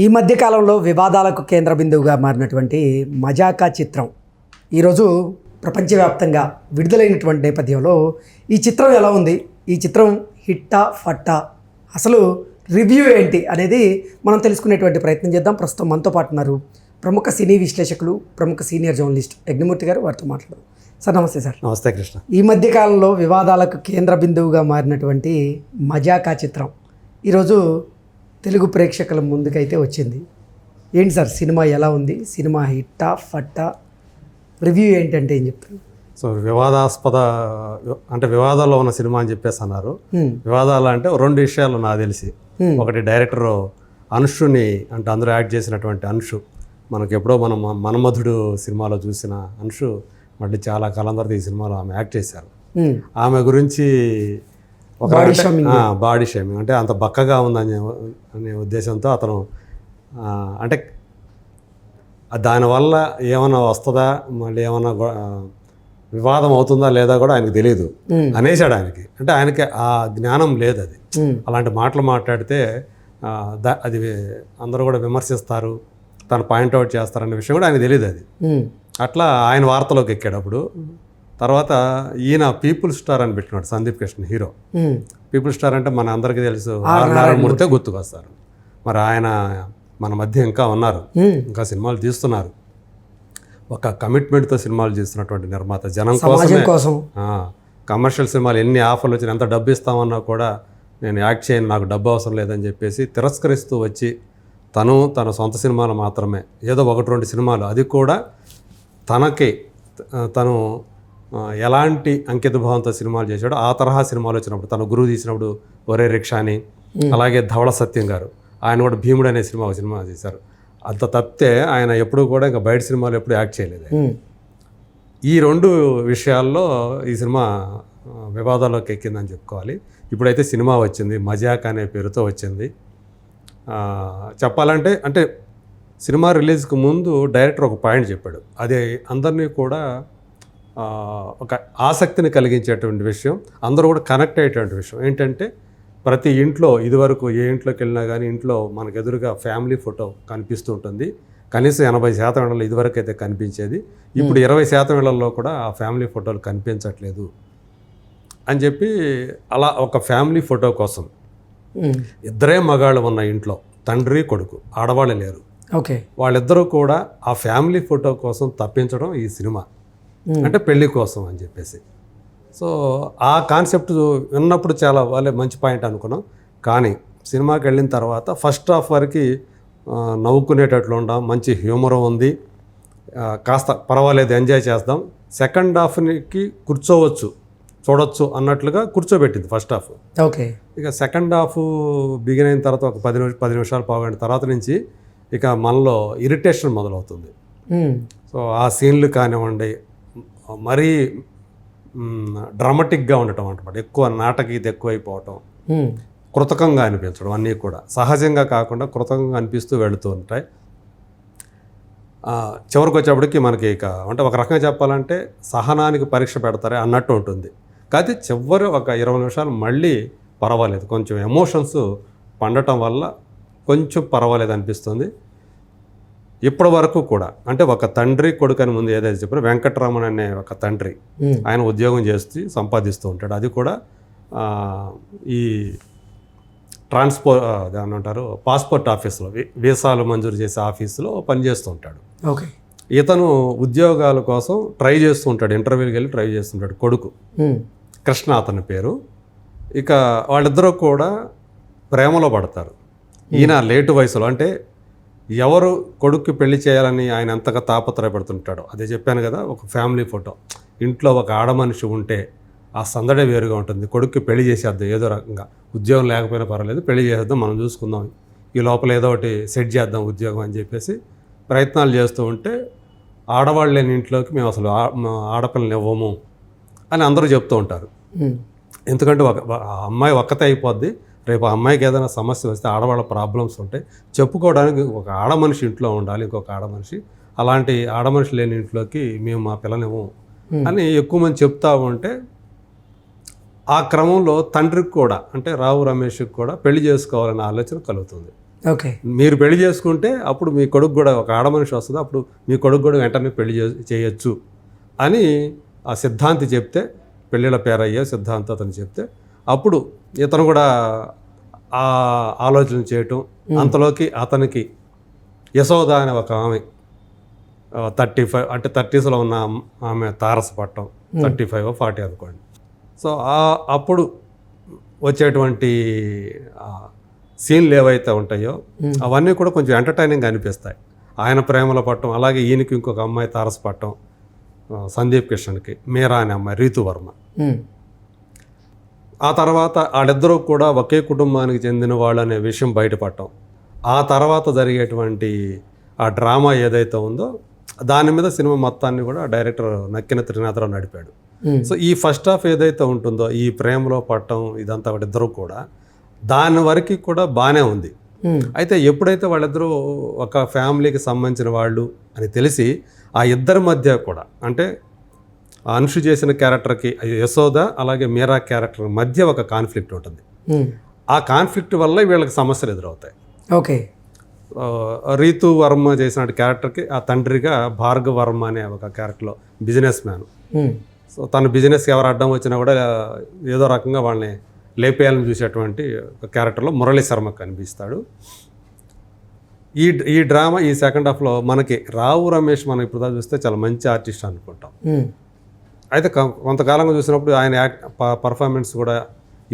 ఈ మధ్య కాలంలో వివాదాలకు కేంద్ర బిందువుగా మారినటువంటి మజాకా చిత్రం ఈరోజు ప్రపంచవ్యాప్తంగా విడుదలైనటువంటి నేపథ్యంలో ఈ చిత్రం ఎలా ఉంది, ఈ చిత్రం హిట్టా ఫట్టా, అసలు రివ్యూ ఏంటి అనేది మనం తెలుసుకునేటువంటి ప్రయత్నం చేద్దాం. ప్రస్తుతం మనతో పాటు ఉన్నారు ప్రముఖ సినీ విశ్లేషకులు, ప్రముఖ సీనియర్ జర్నలిస్ట్ యజ్ఞమూర్తి గారు. వారితో మాట్లాడదాం. సార్ నమస్తే. సార్ నమస్తే కృష్ణ. ఈ మధ్య కాలంలో వివాదాలకు కేంద్ర బిందువుగా మారినటువంటి మజాకా చిత్రం ఈరోజు తెలుగు ప్రేక్షకుల ముందుకైతే వచ్చింది. ఏంటి సార్ సినిమా ఎలా ఉంది, సినిమా హిట్టా ఫట్టా, రివ్యూ ఏంటంటే ఏం చెప్తారు? సో వివాదాస్పద అంటే వివాదాల్లో ఉన్న సినిమా అని చెప్పేసి అన్నారు. వివాదాలు అంటే రెండు విషయాలు నాకు తెలిసి, ఒకటి డైరెక్టర్ అనుషుని అంటే అందరూ యాక్ట్ చేసినటువంటి అనుషు, మనకు ఎప్పుడో మనం మన్మధుడు సినిమాలో చూసిన అనుషు మళ్ళీ చాలా కాలం తర్వాత ఈ సినిమాలో ఆమె యాక్ట్ చేశారు. ఆమె గురించి ఒక బాడీ షేమింగ్ అంటే అంత బక్కగా ఉందని అనే ఉద్దేశంతో అతను అంటే దానివల్ల ఏమైనా వస్తుందా, మళ్ళీ ఏమైనా వివాదం అవుతుందా లేదా కూడా ఆయనకు తెలియదు అనేసాడు. ఆయనకి అంటే ఆయనకి ఆ జ్ఞానం లేదు. అది అలాంటి మాటలు మాట్లాడితే అది అందరూ కూడా విమర్శిస్తారు, తను పాయింట్అవుట్ చేస్తారనే విషయం కూడా ఆయనకు తెలియదు. అది అట్లా ఆయన వార్తలోకి ఎక్కాడప్పుడు. తర్వాత ఈయన పీపుల్ స్టార్ అని పెట్టినాడు Sandeep Krishna hero. People star అంటే మన అందరికీ తెలుసు, నారాయణమూర్తే గుర్తుకొస్తారు. మరి ఆయన మన మధ్య ఇంకా ఉన్నారు, ఇంకా సినిమాలు తీస్తున్నారు. ఒక కమిట్మెంట్తో సినిమాలు చేస్తున్నటువంటి నిర్మాత, జనం కోసం. కమర్షియల్ సినిమాలు ఎన్ని ఆఫర్లు వచ్చినా, ఎంత డబ్బు ఇస్తామన్నా కూడా నేను యాక్ట్ చేయను, నాకు డబ్బు అవసరం లేదని చెప్పేసి తిరస్కరిస్తూ వచ్చి తన సొంత సినిమాలు మాత్రమే, ఏదో ఒకటి రెండు సినిమాలు, అది కూడా తను ఎలాంటి అంకిత భావంతో సినిమాలు చేశాడో ఆ తరహా సినిమాలు వచ్చినప్పుడు, తను గురువు తీసినప్పుడు ఒరే రిక్షాని, అలాగే ధవళ సత్యం గారు ఆయన కూడా భీముడు అనే సినిమా చేశారు. అంత తప్పితే ఆయన ఎప్పుడు కూడా ఇంకా బయట సినిమాలు ఎప్పుడు యాక్ట్ చేయలేదు. ఈ రెండు విషయాల్లో ఈ సినిమా వివాదాల్లోకి ఎక్కిందని చెప్పుకోవాలి. ఇప్పుడైతే సినిమా వచ్చింది, మజాక్ అనే పేరుతో వచ్చింది. చెప్పాలంటే అంటే సినిమా రిలీజ్కి ముందు డైరెక్టర్ ఒక పాయింట్ చెప్పాడు, అదే అందరినీ కూడా ఒక ఆసక్తిని కలిగించేటువంటి విషయం, అందరూ కూడా కనెక్ట్ అయ్యేటువంటి విషయం ఏంటంటే, ప్రతి ఇంట్లో ఇదివరకు ఏ ఇంట్లోకి వెళ్ళినా కానీ ఇంట్లో మనకు ఎదురుగా ఫ్యామిలీ ఫోటో కనిపిస్తూ ఉంటుంది. కనీసం 80% ఇళ్లలో ఇదివరకు అయితే కనిపించేది, ఇప్పుడు 20% ఇళ్లలో కూడా ఆ ఫ్యామిలీ ఫోటోలు కనిపించట్లేదు అని చెప్పి, అలా ఒక ఫ్యామిలీ ఫోటో కోసం ఇద్దరే మగాళ్ళు ఉన్న ఇంట్లో తండ్రి కొడుకు, ఆడవాళ్ళు లేరు, ఓకే, వాళ్ళిద్దరూ కూడా ఆ ఫ్యామిలీ ఫోటో కోసం తప్పించడం ఈ సినిమా, అంటే పెళ్లి కోసం అని చెప్పేసి. సో ఆ కాన్సెప్ట్ విన్నప్పుడు చాలా వాళ్ళే మంచి పాయింట్ అనుకున్నాం. కానీ సినిమాకి వెళ్ళిన తర్వాత ఫస్ట్ హాఫ్ వరకు నవ్వుకునేటట్లు ఉండాం, మంచి హ్యూమర్ ఉంది, కాస్త పర్వాలేదు ఎంజాయ్ చేద్దాం. సెకండ్ హాఫ్కి చూడొచ్చు అన్నట్లుగా కూర్చోబెట్టింది ఫస్ట్ హాఫ్. ఓకే, ఇక సెకండ్ హాఫ్ బిగిన్ అయిన తర్వాత ఒక 10 నిమిషాలు పావుగంట తర్వాత నుంచి ఇక మనలో ఇరిటేషన్ మొదలవుతుంది. సో ఆ సీన్లు కానివ్వండి, మరీ డ్రామాటిక్గా ఉండటం అన్నమాట, ఎక్కువ నాటకీయత ఎక్కువైపోవటం, కృతకంగా అనిపించడం, అన్నీ కూడా సహజంగా కాకుండా కృతకంగా అనిపిస్తూ వెళుతూ ఉంటాయి. చివరికి వచ్చేప్పటికి మనకి ఇక అంటే ఒక రకంగా చెప్పాలంటే సహనానికి పరీక్ష పెడతారే అన్నట్టు ఉంటుంది. కాకపోతే చివరి ఒక 20 నిమిషాలు మళ్ళీ పర్వాలేదు, కొంచెం ఎమోషన్స్ పండటం వల్ల కొంచెం పర్వాలేదు అనిపిస్తుంది. ఇప్పటి వరకు కూడా అంటే ఒక తండ్రి కొడుకు అని ముందు ఏదైతే చెప్పారో, వెంకటరామన్ అనే ఒక తండ్రి, ఆయన ఉద్యోగం చేస్తూ సంపాదిస్తూ ఉంటాడు. అది కూడా ఈ ఏమంటారు పాస్పోర్ట్ ఆఫీస్లో, వీసాలు మంజూరు చేసే ఆఫీసులో పనిచేస్తూ ఉంటాడు. ఓకే, ఇతను ఉద్యోగాల కోసం ట్రై చేస్తూ ఉంటాడు, ఇంటర్వ్యూకి వెళ్ళి ట్రై చేస్తుంటాడు. కొడుకు కృష్ణ అతని పేరు. ఇక వాళ్ళిద్దరూ కూడా ప్రేమలో పడతారు. ఈయన లేటు వయసులో, అంటే ఎవరు కొడుక్కి పెళ్లి చేయాలని ఆయన ఎంతగా తాపత్రయపడుతుంటాడో, అదే చెప్పాను కదా, ఒక ఫ్యామిలీ ఫోటో, ఇంట్లో ఒక ఆడమనిషి ఉంటే ఆ సందడే వేరుగా ఉంటుంది. కొడుక్కి పెళ్లి చేసేద్దాం, ఏదో రకంగా ఉద్యోగం లేకపోయినా పర్వాలేదు, పెళ్లి చేసేద్దాం, మనం చూసుకుందాం, ఈ లోపల ఏదో ఒకటి సెట్ చేద్దాం ఉద్యోగం అని చెప్పేసి ప్రయత్నాలు చేస్తూ ఉంటే, ఆడవాళ్ళు లేని ఇంట్లోకి మేము అసలు ఆడపిల్లని ఇవ్వము అని అందరూ చెప్తూ ఉంటారు. ఎందుకంటే అమ్మాయి ఒక్కతే అయిపోద్ది, రేపు ఆ అమ్మాయికి ఏదైనా సమస్య వస్తే, ఆడవాళ్ళ ప్రాబ్లమ్స్ ఉంటాయి, చెప్పుకోవడానికి ఒక ఆడమనిషి ఇంట్లో ఉండాలి, ఇంకొక ఆడమనిషి, అలాంటి ఆడమనిషి లేని ఇంట్లోకి మేము మా పిల్లనివ్వము అని ఎక్కువ మంది చెప్తా ఉంటే, ఆ క్రమంలో తండ్రికి కూడా అంటే రావు రమేష్కి కూడా పెళ్లి చేసుకోవాలనే ఆలోచన కలుగుతుంది. ఓకే. మీరు పెళ్లి చేసుకుంటే అప్పుడు మీ కొడుకు కూడా ఒక ఆడ మనిషి వస్తుంది, అప్పుడు మీ కొడుకు కూడా వెంటనే పెళ్లి చేయొచ్చు అని ఆ సిద్ధాంతి చెప్తే, పెళ్ళిళ్ళ పేరయ్యే సిద్ధాంతి అతను చెప్తే అప్పుడు ఇతను కూడా ఆ ఆలోచన చేయటం. అంతలోకి అతనికి యశోద అనే ఒక ఆమె 35 అంటే 30sలో ఉన్న ఆమె తారసపట్టం, 35 40 అనుకోండి. సో అప్పుడు వచ్చేటువంటి సీన్లు ఏవైతే ఉంటాయో అవన్నీ కూడా కొంచెం ఎంటర్టైనింగ్ అనిపిస్తాయి. ఆయన ప్రేమలో పట్టడం, అలాగే ఈయనకి ఇంకొక అమ్మాయి తారసపట్టం, సందీప్ కిషన్కి మీరా అనే అమ్మాయి, రీతువర్మ. ఆ తర్వాత వాళ్ళిద్దరూ కూడా ఒకే కుటుంబానికి చెందిన వాళ్ళు అనే విషయం బయటపడటం. ఆ తర్వాత జరిగేటువంటి ఆ డ్రామా ఏదైతే ఉందో దాని మీద సినిమా మొత్తాన్ని కూడా డైరెక్టర్ నక్కిన త్రినాథరావు నడిపాడు. సో ఈ ఫస్ట్ హాఫ్ ఏదైతే ఉంటుందో ఈ ప్రేమలో పట్టడం ఇదంతా వాళ్ళిద్దరూ కూడా దాని వరకు కూడా బాగానే ఉంది. అయితే ఎప్పుడైతే వాళ్ళిద్దరూ ఒక ఫ్యామిలీకి సంబంధించిన వాళ్ళు అని తెలిసి ఆ ఇద్దరి మధ్య కూడా, అంటే అనుషు చేసిన క్యారెక్టర్కి యశోద అలాగే మీరా క్యారెక్టర్ మధ్య ఒక కాన్ఫ్లిక్ట్ ఉంటుంది. ఆ కాన్ఫ్లిక్ట్ వల్ల వీళ్ళకి సమస్యలు ఎదురవుతాయి. ఓకే. రీతు వర్మ చేసిన క్యారెక్టర్కి ఆ తండ్రిగా భార్గవ వర్మ అనే ఒక క్యారెక్టర్లో బిజినెస్ మ్యాన్. సో తన బిజినెస్కి ఎవరు అడ్డం వచ్చినా కూడా ఏదో రకంగా వాళ్ళని లేపేయాలని చూసేటువంటి ఒక క్యారెక్టర్లో మురళీ శర్మ కనిపిస్తాడు. ఈ డ్రామా ఈ సెకండ్ హాఫ్లో మనకి రావు రమేష్ మనం ఇప్పుడు చూస్తే చాలా మంచి ఆర్టిస్ట్ అనుకుంటాం. అయితే కొంతకాలంగా చూసినప్పుడు ఆయన పర్ఫార్మెన్స్ కూడా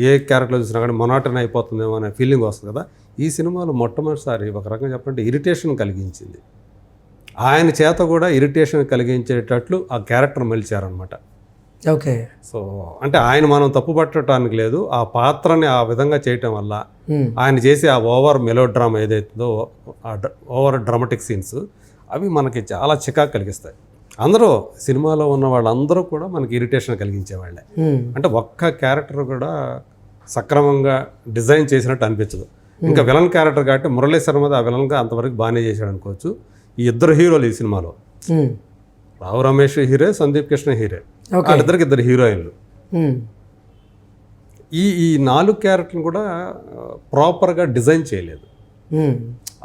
ఏ క్యారెక్టర్లో చూసినా కానీ మొనాటన్ అయిపోతుందేమో అనే ఫీలింగ్ వస్తుంది కదా. ఈ సినిమాలో మొట్టమొదటిసారి ఒక రకంగా చెప్పంటే ఇరిటేషన్ కలిగించింది. ఆయన చేత కూడా ఇరిటేషన్ కలిగించేటట్లు ఆ క్యారెక్టర్ మలిచారనమాట. ఓకే. సో అంటే ఆయన మనం తప్పు పట్టడానికి లేదు, ఆ పాత్రని ఆ విధంగా చేయటం వల్ల ఆయన చేసే ఆ ఓవర్ మెలో డ్రామా ఏదైతుందో, ఆ ఓవర్ డ్రామాటిక్ సీన్స్ అవి మనకి చాలా చికాకు కలిగిస్తాయి. అందరూ సినిమాలో ఉన్న వాళ్ళందరూ కూడా మనకి ఇరిటేషన్ కలిగించేవాళ్ళే. అంటే ఒక్క క్యారెక్టర్ కూడా సక్రమంగా డిజైన్ చేసినట్టు అనిపించదు. ఇంకా విలన్ క్యారెక్టర్ కాబట్టి మురళీ శర్మ ఆ విలన్గా అంతవరకు బాగానే చేశాడు అనుకోవచ్చు. ఈ ఇద్దరు హీరోలు ఈ సినిమాలో, రావు రమేష్ హీరే, సందీప్ కృష్ణ హీరే, వాళ్ళిద్దరికి ఇద్దరు హీరోయిన్లు. ఈ 4 క్యారెక్టర్లు కూడా ప్రాపర్గా డిజైన్ చేయలేదు.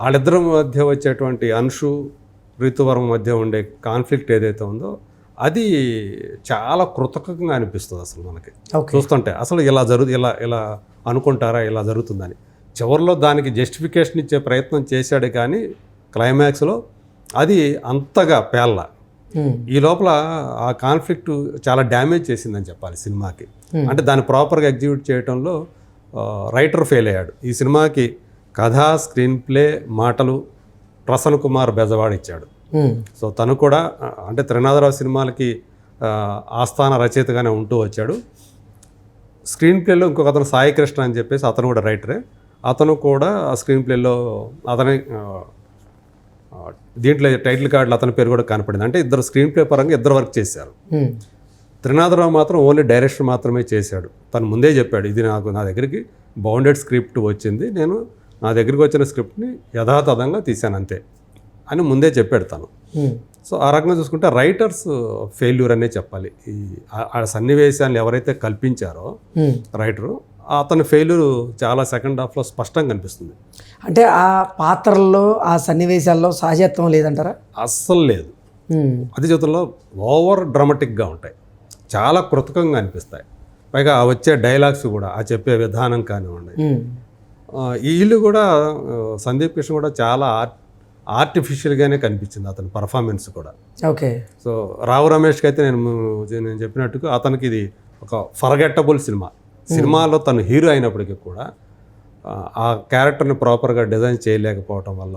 వాళ్ళిద్దరి మధ్య వచ్చేటువంటి అనుషు రీతువర్మ మధ్య ఉండే కాన్ఫ్లిక్ట్ ఏదైతే ఉందో అది చాలా కృతకంగా అనిపిస్తుంది అసలు మనకి చూస్తుంటే. అసలు ఇలా అనుకుంటారా, ఇలా జరుగుతుందని. చివరిలో దానికి జస్టిఫికేషన్ ఇచ్చే ప్రయత్నం చేశాడు కానీ క్లైమాక్స్లో అది అంతగా పేల్ల. ఈ లోపల ఆ కాన్ఫ్లిక్ట్ చాలా డ్యామేజ్ చేసిందని చెప్పాలి సినిమాకి. అంటే దాన్ని ప్రాపర్గా ఎగ్జిక్యూట్ చేయడంలో రైటర్ ఫెయిల్ అయ్యాడు. ఈ సినిమాకి కథ, స్క్రీన్ ప్లే, మాటలు ప్రసన్న కుమార్ బెజవాడ ఇచ్చాడు. సో తను కూడా అంటే త్రినాథరావు సినిమాలకి ఆస్థాన రచయితగానే ఉంటూ వచ్చాడు. స్క్రీన్ ప్లేలో ఇంకొక అతను సాయి కృష్ణ అని చెప్పేసి అతను కూడా రైటరే. అతను కూడా ఆ స్క్రీన్ ప్లేలో అతని దీంట్లో టైటిల్ కార్డులో అతని పేరు కూడా కనపడింది. అంటే ఇద్దరు స్క్రీన్ ప్లే పరంగా ఇద్దరు వర్క్ చేశారు. త్రినాథరావు మాత్రం ఓన్లీ డైరెక్షన్ మాత్రమే చేశాడు. తను ముందే చెప్పాడు, ఇది నా దగ్గరికి బౌండెడ్ స్క్రిప్ట్ వచ్చింది, నేను నా దగ్గరికి వచ్చిన స్క్రిప్ట్ని యథాతథంగా తీశాను అంతే అని ముందే చెప్పాడు తను. సో ఆ రకంగా చూసుకుంటే రైటర్స్ ఫెయిల్యూర్ అనే చెప్పాలి. ఆ సన్నివేశాన్ని ఎవరైతే కల్పించారో రైటరు, అతని ఫెయిల్యూర్ చాలా సెకండ్ హాఫ్లో స్పష్టంగా కనిపిస్తుంది. అంటే ఆ పాత్రల్లో ఆ సన్నివేశాల్లో సహజత్వం లేదంటారా? అస్సలు లేదు. అది చేతుల్లో ఓవర్ డ్రామాటిక్గా ఉంటాయి, చాలా కృతకంగా అనిపిస్తాయి. పైగా వచ్చే డైలాగ్స్ కూడా, ఆ చెప్పే విధానం కానివ్వండి, వీళ్ళు కూడా సందీప్ కృష్ణ కూడా చాలా ఆర్టిఫిషియల్గానే కనిపించింది అతని పర్ఫార్మెన్స్ కూడా. ఓకే. సో రావు రమేష్కి అయితే నేను చెప్పినట్టుగా అతనికి ఇది ఒక ఫర్గెట్టబుల్ సినిమాలో తను హీరో అయినప్పటికీ కూడా ఆ క్యారెక్టర్ని ప్రాపర్గా డిజైన్ చేయలేకపోవటం వల్ల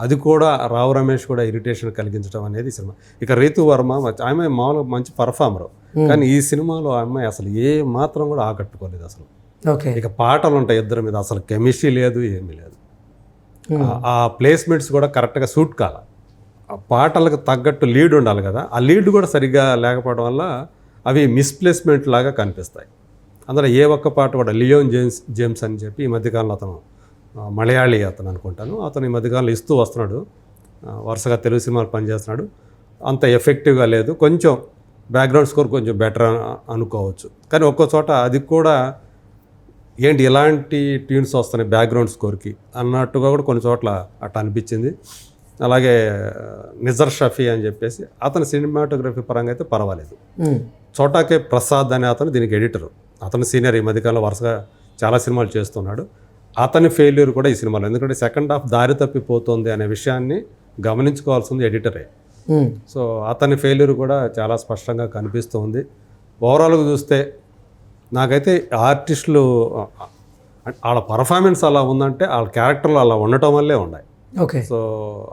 అది కూడా రావు రమేష్ కూడా ఇరిటేషన్ కలిగించడం అనేది సినిమా. ఇక రీతు వర్మ ఆమె మామూలుగా మంచి పర్ఫార్మర్, కానీ ఈ సినిమాలో ఆ అమ్మాయి అసలు ఏ మాత్రం కూడా ఆకట్టుకోలేదు అసలు. ఓకే. ఇక పాటలు ఉంటాయి ఇద్దరి మీద, అసలు కెమిస్ట్రీ లేదు, ఏమీ లేదు. ఆ ప్లేస్మెంట్స్ కూడా కరెక్ట్గా సూట్ కాల. ఆ పాటలకు తగ్గట్టు లీడ్ ఉండాలి కదా, ఆ లీడ్ కూడా సరిగ్గా లేకపోవడం వల్ల అవి మిస్ప్లేస్మెంట్ లాగా కనిపిస్తాయి. అందులో ఏ ఒక్క పాట కూడా లియోన్ జేమ్స్ అని చెప్పి ఈ మధ్యకాలంలో అతను మలయాళీ అతను అనుకుంటాను, అతను ఈ మధ్యకాలంలో ఇస్తూ వస్తున్నాడు, వరుసగా తెలుగు సినిమాలు పనిచేస్తున్నాడు. అంత ఎఫెక్టివ్గా లేదు, కొంచెం బ్యాక్గ్రౌండ్ స్కోర్ కొంచెం బెటర్ అనుకోవచ్చు. కానీ ఒక్కో చోట అది కూడా ఏంటి ఇలాంటి ట్యూన్స్ వస్తున్నాయి బ్యాక్గ్రౌండ్ స్కోర్కి అన్నట్టుగా కూడా కొన్ని చోట్ల అట్లా అనిపించింది. అలాగే నిజర్ షఫీ అని చెప్పేసి అతని సినిమాటోగ్రఫీ పరంగా అయితే పర్వాలేదు. చోటాకే ప్రసాద్ అనే అతను దీనికి ఎడిటరు. అతను సీనియర్, ఈ మధ్యకాలంలో వరుసగా చాలా సినిమాలు చేస్తున్నాడు. అతని ఫెయిల్యూర్ కూడా ఈ సినిమాలో, ఎందుకంటే సెకండ్ హాఫ్ దారి తప్పిపోతుంది అనే విషయాన్ని గమనించుకోవాల్సింది ఎడిటరే. సో అతని ఫెయిల్యూర్ కూడా చాలా స్పష్టంగా కనిపిస్తుంది. ఓవరాల్గా చూస్తే నాకైతే ఆర్టిస్టులు వాళ్ళ పర్ఫార్మెన్స్ అలా ఉందంటే వాళ్ళ క్యారెక్టర్లు అలా ఉండటం వల్లే ఉన్నాయి. ఓకే. సో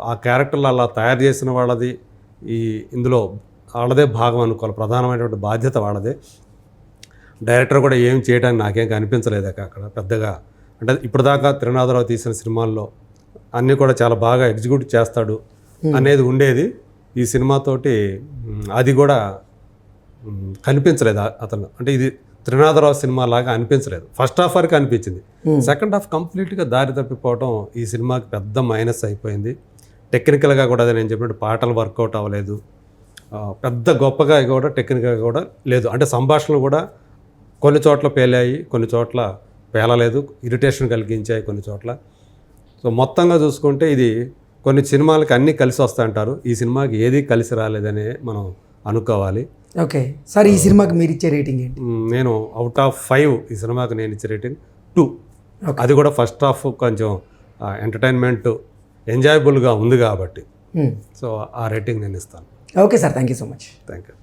ఆ క్యారెక్టర్లు అలా తయారు చేసిన వాళ్ళది ఇందులో వాళ్ళదే భాగం అనుకోవాలి, ప్రధానమైనటువంటి బాధ్యత వాళ్ళదే. డైరెక్టర్ కూడా ఏం చేయడానికి నాకేం కనిపించలేదు అక్కడ పెద్దగా. అంటే ఇప్పటిదాకా త్రినాథరావు తీసిన సినిమాల్లో అన్నీ కూడా చాలా బాగా ఎగ్జిక్యూట్ చేస్తాడు అనేది ఉండేది. ఈ సినిమాతోటి అది కూడా కనిపించలేదు అతను. అంటే ఇది త్రినాథరావు సినిమా లాగా అనిపించలేదు. ఫస్ట్ హాఫ్ వరకు అనిపించింది, సెకండ్ హాఫ్ కంప్లీట్గా దారి తప్పిపోవడం ఈ సినిమాకి పెద్ద మైనస్ అయిపోయింది. టెక్నికల్గా కూడా నేను చెప్పినట్టు పాటలు వర్కౌట్ అవ్వలేదు, పెద్ద గొప్పగా కూడా టెక్నికల్గా కూడా లేదు. అంటే సంభాషణలు కూడా కొన్ని చోట్ల పేలాయి, కొన్ని చోట్ల పేలలేదు, ఇరిటేషన్ కలిగించాయి కొన్ని చోట్ల. సో మొత్తంగా చూసుకుంటే ఇది కొన్ని సినిమాలకి అన్నీ కలిసి వస్తాయంటారు, ఈ సినిమాకి ఏది కలిసి రాలేదనే మనం అనుకోవాలి. ఓకే సార్, ఈ సినిమాకి మీరు ఇచ్చే రేటింగ్ ఏంటి? నేను అవుట్ ఆఫ్ 5 ఈ సినిమాకి నేను ఇచ్చే రేటింగ్ 2. అది కూడా ఫస్ట్ హాఫ్ కొంచెం ఎంటర్టైన్మెంట్ ఎంజాయబుల్గా ఉంది కాబట్టి సో ఆ రేటింగ్ నేను ఇస్తాను. Okay sir, thank you so much. Thank you.